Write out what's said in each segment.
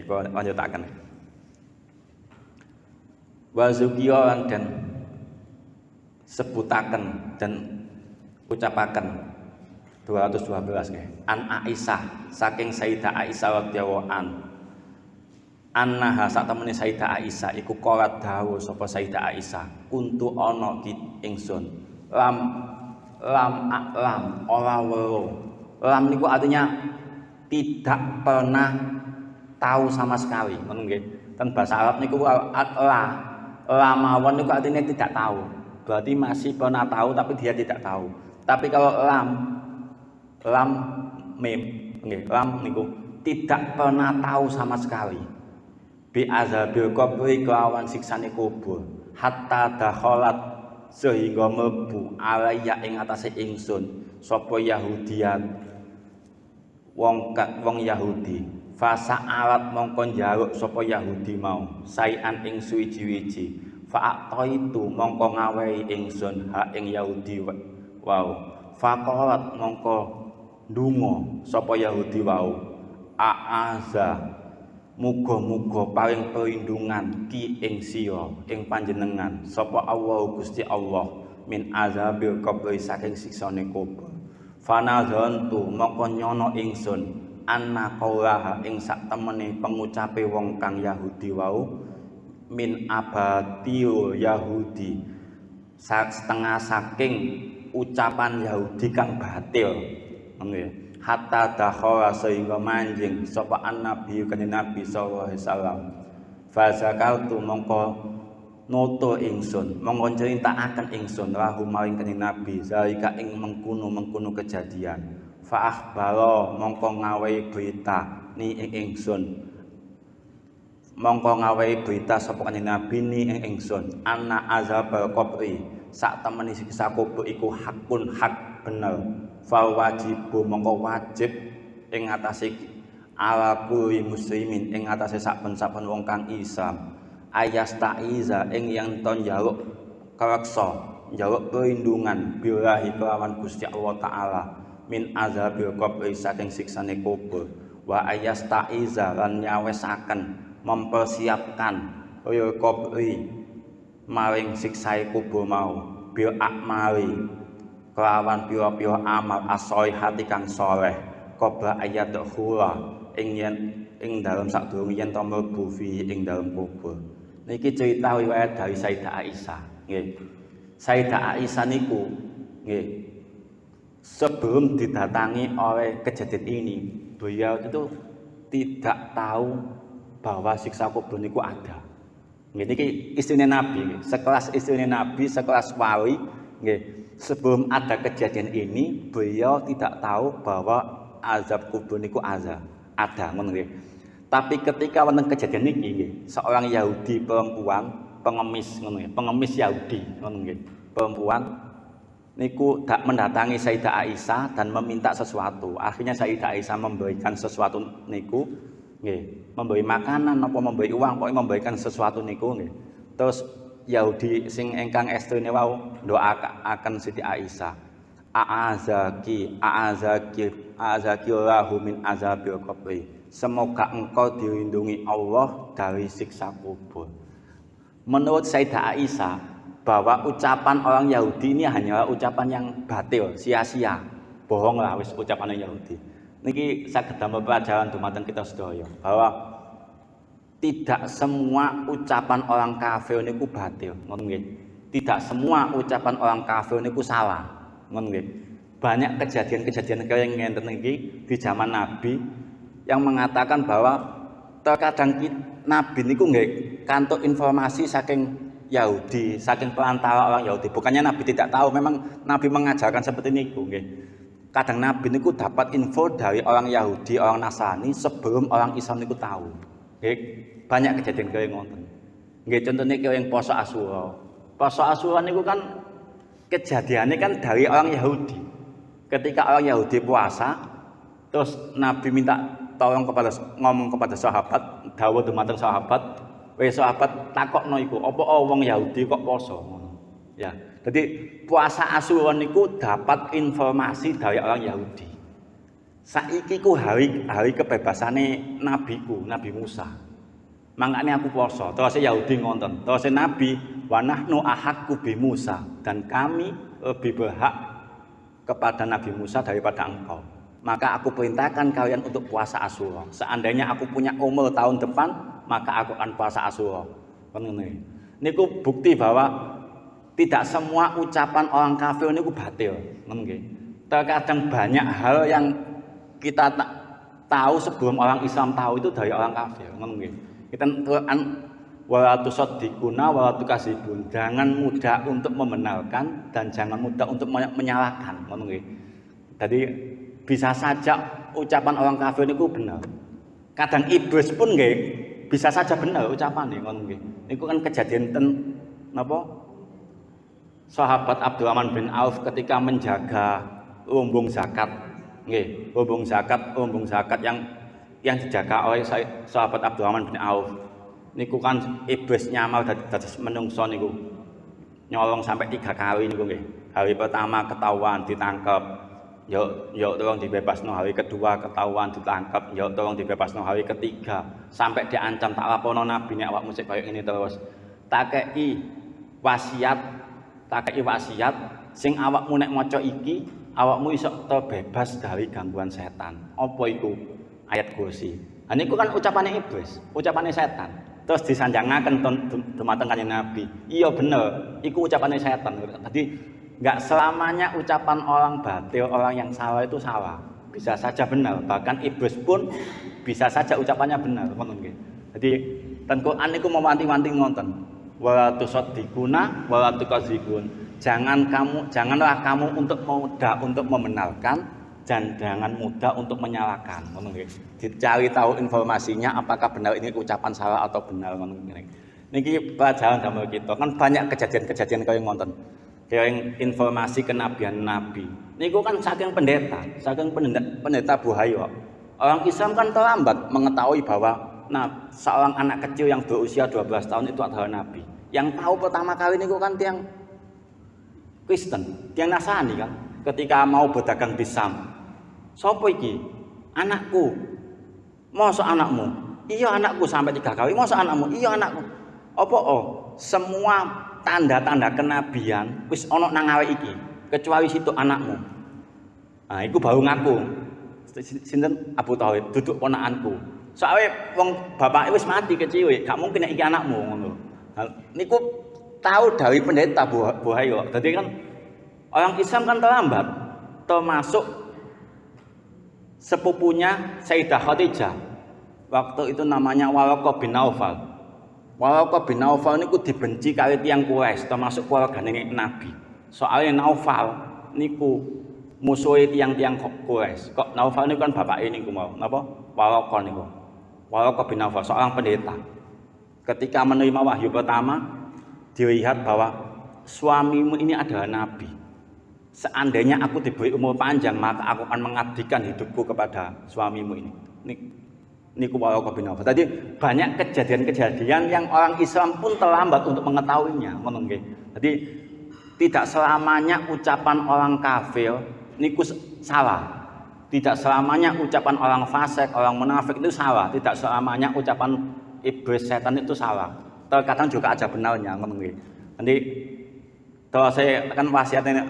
Kau lanjutakan. Wazukiyo dan sebutaken dan ucapaken 212 nggih. An Aisyah saking Sayyidah Aisyah radhiyallahu anha sak temene Sayyidah Aisyah iku qalat dawuh sapa Sayyidah Aisyah kuntu ana ingsun lam ora weruh. Lam niku artinya tidak pernah tahu sama sekali, ngono nggih. Ten bahasa Arab niku la mawon niku artinya tidak tahu. Berarti masih pernah tahu tapi dia tidak tahu. Tapi kalau lam mim nggih, lam niku tidak pernah tahu sama sekali. Bi azabil qabri kelawan siksane kubur. Hatta dakhalat sehingga mlebu alaya ing atase ingsun sapa Yahudian wong Yahudi. Fasa alat mongko njaluk sapa Yahudi mau sayan ing suwiji-wiji fa itu mongko ngawehi ingsun ha ing Yahudi wau faqalat mongko ndonga sapa Yahudi wau aaza muga-muga paring perlindungan ki ing sira ing panjenengan sapa Allah Gusti Allah min azabil qabri saking siksane kubur fanazantu mongko nyono ingsun anna qaulaha ing sak temene pengucape wong kang Yahudi wau min abatil Yahudi setengah saking ucapan Yahudi kang batil nggih hatta dakhala sehingga manjing sapa annabi kanjeng Nabi sallallahu alaihi wasallam fa zakaltu mongko noto ingsun mongko critakaken ingsun lahu maring kanjeng Nabi zalika ing mengkono kejadian fa akhbaro mongko ngawehi berita ni ing ingsun mongko ngawehi berita sapa kanjeng Nabi ni ing ingsun anna azabal qabri sak temene siksa kubur iku hakun hak bener fa wajibu mongko wajib ing atase ala kulli muslimin ing atase saben-saben wong kang Islam ayastaiza ing yang ton njaluk kareksa njaluk perlindungan billahi kelawan Gusti Allah taala min azabil qabri saking siksane kubur wa ayastaiza lan nyawesaken mempersiapkan ya qabri maring siksae kubur mau bil akmali kelawan pira-pira amal as-sholihati kang saleh qabla ayat khula ing dalem sadurunge yen to mlebu fi ing dalem kubur niki cerita riwayat dari Sayyidah Aisyah nggih Sayyidah Aisyah niku nggih sebelum didatangi oleh kejadian ini, beliau itu tidak tahu bahwa siksa kubur niku ada. Niki istrinya Nabi, sekelas istrinya Nabi, sekelas wali, nggih. Sebelum ada kejadian ini, beliau tidak tahu bahwa azab kubur niku ada, ngono nggih. Tapi ketika wonten kejadian niki, nggih, seorang Yahudi perempuan, pengemis ngono nggih, pengemis Yahudi ngono nggih, perempuan niku tak mendatangi Sayyidah Aisyah dan meminta sesuatu. Akhirnya Sayyidah Aisyah memberikan sesuatu niku nggih, memberi makanan apa memberi uang, pokoknya memberikan sesuatu niku nggih. Terus Yahudi sing engkang estrine wau doakan Siti Aisyah. A'azaki lahu min azabil qabri. Semoga engkau dilindungi Allah dari siksa kubur. Menurut Sayyidah Aisyah bahwa ucapan orang Yahudi ini hanyalah ucapan yang batil, sia-sia, bohong lah wis ucapan Yahudi. Niki saged damel pelajaran dumateng kita sedaya bahwa tidak semua ucapan orang kafir niku batil, ngoten nggih. Tidak semua ucapan orang kafir niku salah, ngoten nggih. Banyak kejadian-kejadian kaya ngenten iki di zaman Nabi yang mengatakan bahwa terkadang Nabi niku nggih kantuk informasi saking Yahudi, saking perantara orang Yahudi. Bukannya Nabi tidak tahu, memang Nabi mengajarkan seperti niku nggih. Kadang Nabi niku dapat info dari orang Yahudi, orang Nasrani sebelum orang Islam niku tahu. Nggih, banyak kejadian kaya ngoten. Nggih, contohnya kaya yang poso Asyura. Poso Asyura niku kan kejadiannya kan dari orang Yahudi. Ketika orang Yahudi puasa, terus Nabi minta tolong ngomong kepada sahabat, dawuh dumateng sahabat, wis sahabat takokno iku, apa wong Yahudi kok poso ngono. Ya. Jadi puasa Asyura niku dapat informasi dari orang Yahudi. Saiki ku hari kebebasane nabiku, Nabi Musa. Makanya aku puasa. Terus Yahudi ngonten. Terus Nabi wa nahnu ahaqqu bi Musa, dan kami lebih berhak kepada Nabi Musa daripada engkau. Maka aku perintahkan kalian untuk puasa Asyura. Seandainya aku punya umur tahun depan, maka aku akan puasa Asyura. Niku bukti bahwa tidak semua ucapan orang kafir niku batil. Terkadang banyak hal yang kita tahu sebelum orang Islam tahu itu dari orang kafir. Kita Quran wala tusaddiquna wala tukadzibun. Jangan mudah untuk membenarkan dan jangan mudah untuk menyalahkan. Jadi bisa saja ucapan orang kafir niku benar. Kadang iblis pun nggih bisa saja benar ucapannya ngono nggih. Niku kan kejadian napa? Sahabat Abdurrahman bin Auf ketika menjaga lumbung zakat. Nggih, lumbung zakat yang dijaga oleh sahabat Abdurrahman bin Auf. Niku kan iblis nyamar dados menungso niku. Nyolong sampai 3 kali niku nggih. Hari pertama ketahuan ditangkap, yuk tolong dibebasno. Hari kedua ketahuan ditangkap, yuk tolong dibebasno. Hari ketiga sampai diancam tak lapono nabi nek awakmu sik koyo ini terus. Takei wasiat sing awakmu nek maca iki, awakmu iso terbebas dari gangguan setan. Apa iku? Ayat kursi. Nah, niku kan ucapannya iblis, ucapannya setan. Terus disanjangaken dumateng Kanjeng Nabi. Iya bener, iku ucapannya setan. Jadi enggak selamanya ucapan orang batil, orang yang salah itu salah. Bisa saja benar, bahkan iblis pun bisa saja ucapannya benar, ngoten nggih. Jadi ten Quran niku mewanti-wanti ngoten. Wala tusaddiquna wala tukadzibun. Janganlah kamu untuk mudah untuk membenarkan dan jangan mudah untuk menyalahkan. Dicari tahu informasinya apakah benar ini ucapan salah atau benar. Niki pelajaran damel kita. Kan banyak kejadian-kejadian kaya ngoten. Kaya informasi kenabian Nabi. Niku kan saking pendeta Buhayo. Orang Islam kan terlambat mengetahui bahwa seorang anak kecil yang berusia 12 tahun itu adalah Nabi. Yang tahu pertama kali niku kan tiang Kristen, tiang Nasrani kan. Ketika mau berdagang di Sam. Sopo iki? Anakku. Mosok anakmu? Iya anakku sampai 3 kali. Mosok anakmu? Iya anakku. Apa semua tanda-tanda kenabian wis ana nang awake iki, kecuali situ anakmu. Nah, iku baru ngaku. Sinten Abu Thalib, duduk ponakanku. Soale wong bapake wis mati kecil, gak mungkin nek iki anakmu ngono. Niku tahu dari pendeta Buhayo. Jadi kan orang Islam kan terlambat, termasuk sepupunya Sayyidah Khadijah. Waktu itu namanya Waraqah bin Naufal. Waraqah bin Naufal niku dibenci kali tiyang Quraisy, termasuk keluargane Nabi. Soalnya Naufal niku musuhe tiyang-tiyang Quraisy. Kok Naufal niku kan bapake niku mau napa? Waraqah niku. Waraqah bin Naufal seorang pendeta. Ketika menerima wahyu pertama, dilihat bahwa suamimu ini adalah nabi. Seandainya aku diberi umur panjang, maka aku akan mengabdikan hidupku kepada suamimu ini. Niku Waraqah bin Naufal. Tadi banyak kejadian-kejadian yang orang Islam pun terlambat untuk mengetahuinya. Jadi tidak selamanya ucapan orang kafir niku salah. Tidak selamanya ucapan orang fasik, orang munafik itu salah. Tidak selamanya ucapan iblis setan itu salah. Terkadang juga ada benarnya. Nanti kalau saya kan wasiatnya,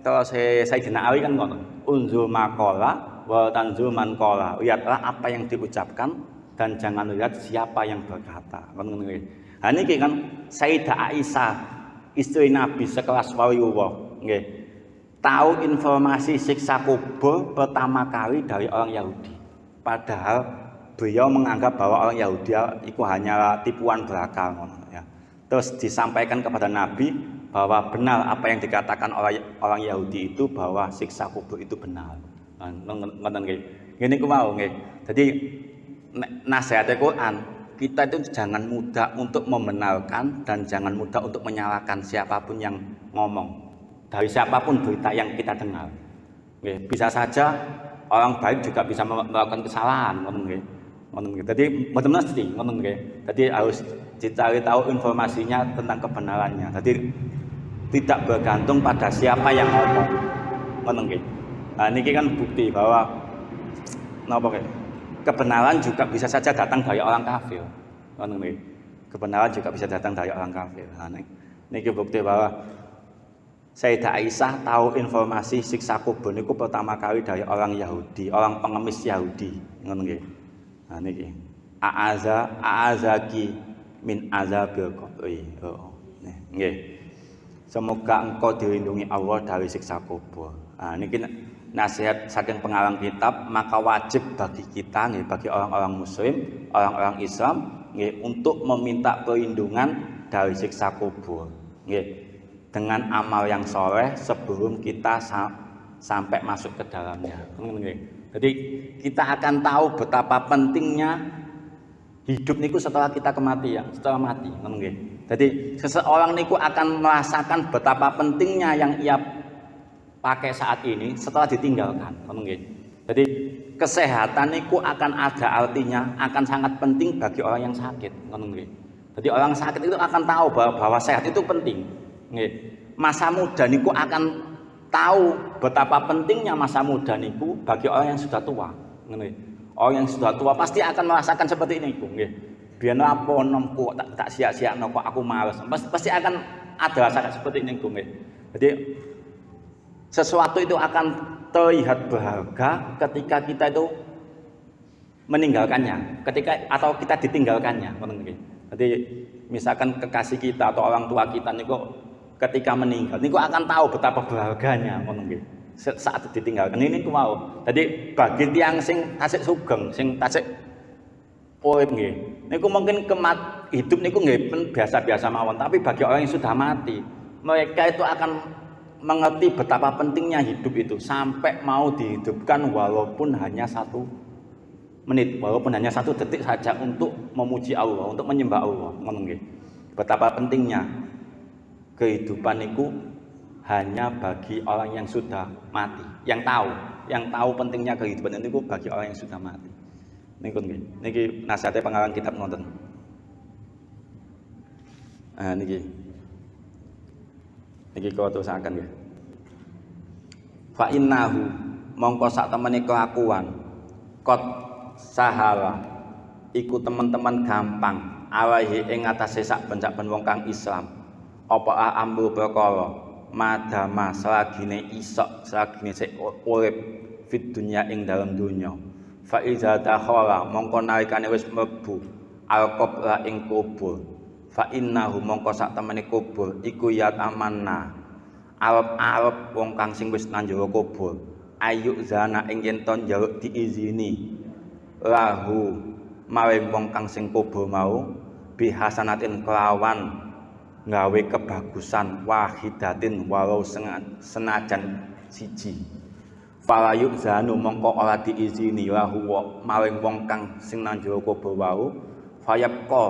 kalau saya Sayyidina Ali kan ngono. Unzur maqala wa tanzur man qala. Lihatlah apa yang diucapkan dan jangan lihat siapa yang berkata. Nah niki kan Sayyidah Aisyah, istri Nabi sekelas waliullah, nggih. Tahu informasi siksa kubur pertama kali dari orang Yahudi. Padahal beliau menganggap bahwa orang Yahudi itu hanyalah tipuan belaka, ya. Terus disampaikan kepada Nabi bahwa benar apa yang dikatakan orang Yahudi itu, bahwa siksa kubur itu benar. Ngoten nggih. Ngene ku mau nggih. Jadi nasihat Al-Qur'an, kita itu jangan mudah untuk membenarkan dan jangan mudah untuk menyalahkan siapapun yang ngomong. Dari siapapun berita yang kita dengar. Nggih, bisa saja orang baik juga bisa melakukan kesalahan, ngoten nggih. Jadi benar-benar mesti ngoten nggih. Jadi harus dicari tahu informasinya tentang kebenarannya. Jadi tidak bergantung pada siapa yang ngomong. Ngoten nggih. Nah niki kan bukti bahwa napa kebenaran juga bisa saja datang dari orang kafir. Ngoten nggih. Kebenaran juga bisa datang dari orang kafir. Nah niki bukti bahwa Sayyidah Aisyah tahu informasi siksa kubur niku pertama kali dari orang Yahudi, orang pengemis Yahudi. Ngoten nggih. Nah niki. A'azaki min azabil qabri. Oh, nggih. Semoga engkau dilindungi Allah dari siksa kubur. Nah, ini nasihat saking pengarang kitab, maka wajib bagi kita, nih, bagi orang-orang Muslim, orang-orang Islam, nih, untuk meminta perlindungan dari siksa kubur. Nih, dengan amal yang soleh sebelum kita sampai masuk ke dalamnya. Nih. Jadi kita akan tahu betapa pentingnya hidup niku setelah kita kematian, setelah mati. Nih. Jadi seseorang niku akan merasakan betapa pentingnya yang ia pakai saat ini setelah ditinggalkan. Jadi kesehatan niku akan ada artinya, akan sangat penting bagi orang yang sakit. Jadi orang sakit itu akan tahu bahwa sehat itu penting. Masa muda niku akan tahu betapa pentingnya masa muda niku bagi orang yang sudah tua. Orang yang sudah tua pasti akan merasakan seperti ini. Biar apa nomku tak sia-sia kok aku malas. Pasti akan ada rasa seperti ini. Jadi sesuatu itu akan terlihat berharga ketika kita itu meninggalkannya, atau kita ditinggalkannya. Jadi misalkan kekasih kita atau orang tua kita niku ketika meninggal niku akan tahu betapa berharganya saat ditinggalkan ini mau. Jadi bagi tiang sing tasik sugeng, sing tasik urip nggih. Niku mungkin hidup niku nggih biasa-biasa mawon, tapi bagi orang yang sudah mati, mereka itu akan mengerti betapa pentingnya hidup itu sampai mau dihidupkan walaupun hanya 1 menit, walaupun hanya 1 detik saja untuk memuji Allah, untuk menyembah Allah. Ngono nggih. Betapa pentingnya kehidupan niku hanya bagi orang yang sudah mati, yang tahu pentingnya kehidupan itu bagi orang yang sudah mati. Niki nasihatnya pengarang kitab ngonten. Niki kau terusaken nggih. Fa innahu mongko sak temene kelakuan qad sahala iku teman-teman gampang alaihi ing atase sak ben-saben wong kang Islam. Apa amru perkara madama selagine isok selagine sik urip fit dunya ing dalam dunya. Fa iza dakhala mongko nalikane wis mlebu al-qabra ing kubur fa innahu mongko sak temene kubur iku yatamanna arep-arep wong kang sing wis nang jero kubur ayu zana ing yen ton njaluk diizini lahu maring wong kang sing kubur mau bihasanatin kelawan gawe kebagusan wahidatin walau senajan siji. Falayuk zanu mongko ora diizini lahu maring wong kang sing nang jero kubur wau fayaqqa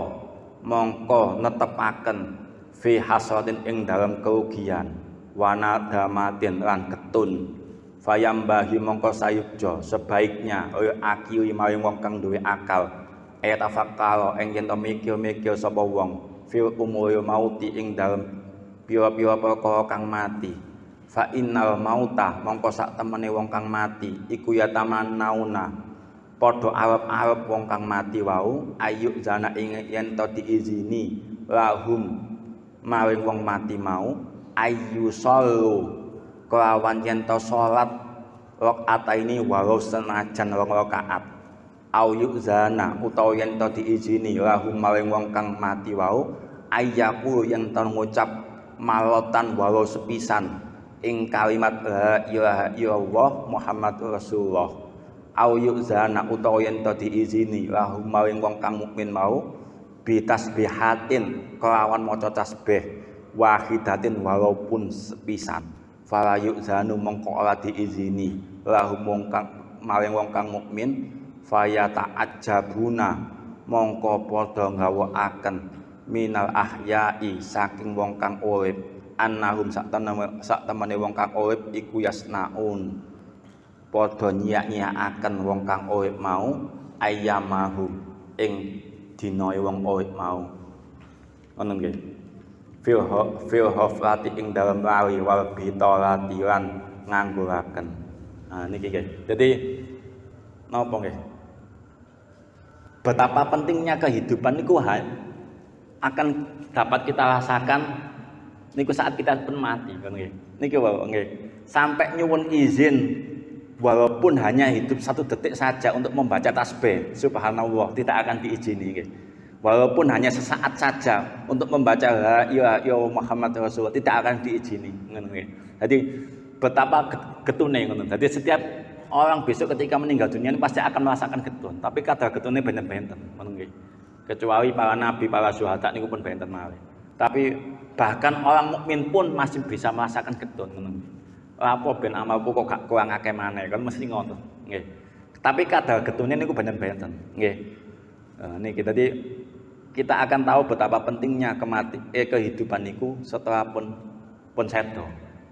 mongko netepaken fi hasratin ing dalem kerugian wana damatin lan ketun fayambahi mongko sayukja sebaiknya akili maring wong kang duwe akal tafakkara ing yen to mikir-mikir sapa wong fil umuri mauti ing dalem pira-pira perkara kang mati. Fa innal mauta mongko sak temene wong kang mati iku ya tamannauna padha arep-arep wong kang mati wau ayu zana ing yen to diizini lahum maring wong mati mau ayu sallu kelawan yen to salat rakaataini walau senajan 2 rakaat ayu zana utawa yen to diizini lahum maring wong kang mati wau ayyaku yen to ngucap malotan walau sepisan ing kalimat la ilaha illallah Muhammadur Rasulullah au yuzana utawa yen to diizini lahum maring wong kang mukmin mau bi tasbihatin kelawan maca tasbih wahidatin walaupun sepisan fala yuzanu mongko ora diizini lahum wong kang maring wong kang mukmin faya ta'ajjabuna mongko padha ngawakaken minal ahyai saking wong kang urip annahum sak temene wong kang urip iku yasnaun padha nyiak-nyiakaken wong kang urip mau ayyamahum ing dinae wong urip mau. Ngono nggih. fil hoflati ing dalem lali wal bitolati lan ngangguraken. Nah niki nggih. Dadi napa nggih? Betapa pentingnya kehidupan niku akan dapat kita rasakan niku saat kita pun mati kan nggih. Niki wae nggih. Sampai nyuwun izin walaupun hanya hidup 1 detik saja untuk membaca tasbih subhanallah tidak akan diizini nggih. Walaupun hanya sesaat saja untuk membaca la ilaha illallah Muhammad Rasulullah tidak akan diizini ngono nggih. Jadi betapa getune ngono. Jadi setiap orang besok ketika meninggal dunia ini pasti akan merasakan getun, tapi kadar getune benten-benten ngono nggih. Kecuali para nabi, para syuhada niku pun benten malih. Tapi bahkan orang mukmin pun masih bisa merasakan getun ngono. Apa ben amalku kok gak kurang akeh maneh kan mesti ngono nggih. Tapi kadar getune niku benten-benten nggih. Niki tadi kita akan tahu betapa pentingnya kehidupan niku setelah pun sedo,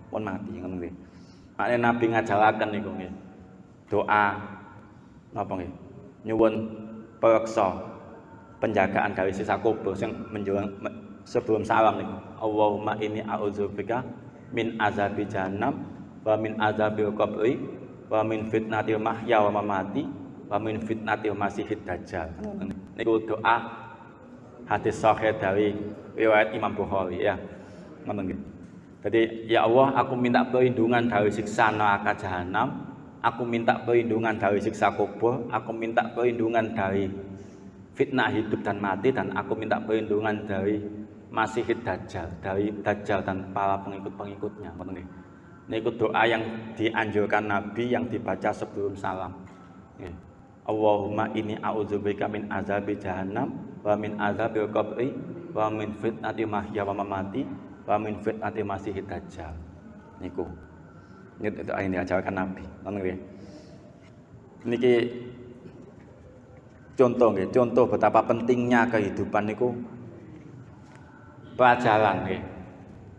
pun mati ngono nggih. Makane Nabi ngajaraken niku nggih. Doa napa nggih? Nyuwun preksa penjagaan gawe sisa kubur sing menjelang sebelum salam niku. Allahumma inni a'udzubika min azabi jahannam wa min azabil qabri wa min fitnatil mahya wa mamati wa min fitnatil masihid dajjal. Niku doa hadis sahih dari riwayat Imam Bukhari ya. Ngono nggih. Jadi ya Allah, aku minta perlindungan dari siksa neraka jahanam, aku minta perlindungan dari siksa kubur, aku minta perlindungan dari fitnah hidup dan mati, dan aku minta perlindungan dari masihid dajjal, dari dajjal dan para pengikut-pengikutnya. Ngono nggih. Niku doa yang dianjurkan Nabi yang dibaca sebelum salam. Nggih. Allahumma inni a'udzubika min azabi jahannam wa min azabil qabri wa min fitnati mahya wa mamati wa min fitnati masihid dajjal. Niku. Ini doa yang diajarkan Nabi. Ngono nggih. Niki contoh nggih, contoh betapa pentingnya kehidupan niku pelajaran nggih.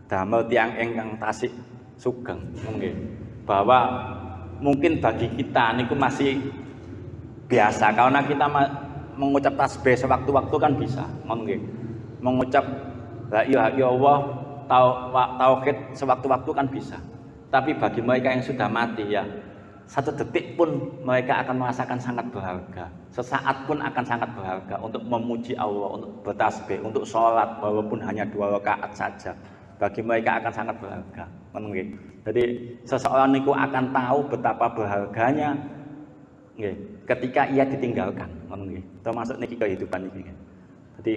Damel tiyang ingkang tasih sugeng nggih. Bahwa mungkin bagi kita niku masih biasa karena kita mengucap tasbih sewaktu-waktu kan bisa, nggih. Mengucap la ilaha illallah tauhid sewaktu-waktu kan bisa. Tapi bagi mereka yang sudah mati ya, 1 detik pun mereka akan merasakan sangat berharga. Sesaat pun akan sangat berharga untuk memuji Allah, untuk bertasbih, untuk sholat walaupun hanya 2 rakaat saja. Bagi mereka akan sangat berharga, nggih. Jadi seseorang niku akan tahu betapa berharganya nggih, ketika ia ditinggalkan, nggih. Termasuk niki kehidupan iki. Jadi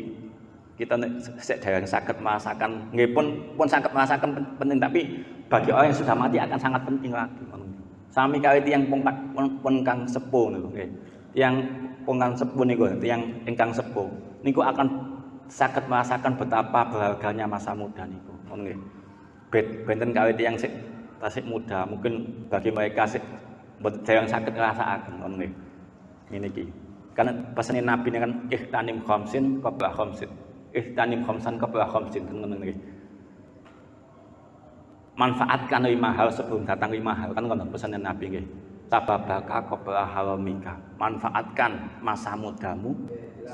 kita sik dereng saged merasakan nggih pun saged merasakan penting, tapi bagi orang yang sudah mati akan sangat penting lagi, nggih. Sami kali tiyang pun kang sepuh niku nggih. Tiyang pun kang sepuh niku, tiyang ingkang sepuh niku akan saged merasakan betapa berharganya masa muda niku, nggih. Benten kali tiyang sik tasik muda, mungkin bagi mereka sik dereng saged ngrasakaken, nggih. Ngene iki. Kan pesene Nabi ini kan ihtanim khamsin qabla khamsin. Ihtanim khamsan qabla khamsin, ngono nggih. Manfaatkan 5 hal sebelum datang 5 hal, kan ngono pesene Nabi nggih. Tababaka qabla haramika. Manfaatkan masa mudamu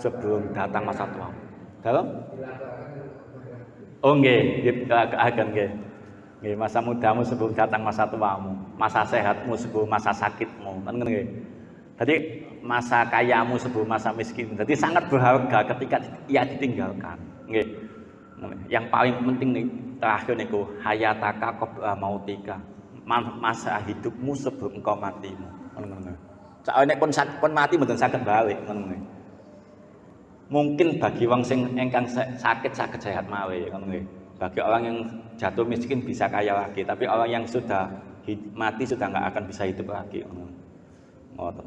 sebelum datang masa tuamu. Dalam? Oh nggih, dilaksakan nggih. Nggih, masa mudamu sebelum datang masa tuamu, masa sehatmu sebelum masa sakitmu, kan ngono nggih. Jadi masa kayamu sebelum masa miskin. Jadi sangat berharga ketika ia ditinggalkan. Nggih. Yang paling penting nih terakhir niku hayataka qabla mautika. Masa hidupmu sebelum engkau matimu. Ngono. Sakjane pun mati mboten saged balik, ngono. Mungkin bagi wong sing engkang sakit saged sehat malih, ngono nggih. Bagi orang yang jatuh miskin bisa kaya lagi, tapi orang yang sudah mati sudah enggak akan bisa hidup lagi, ngono. Ngoten.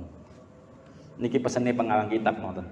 Niki pesene pengarang kitab ngoten.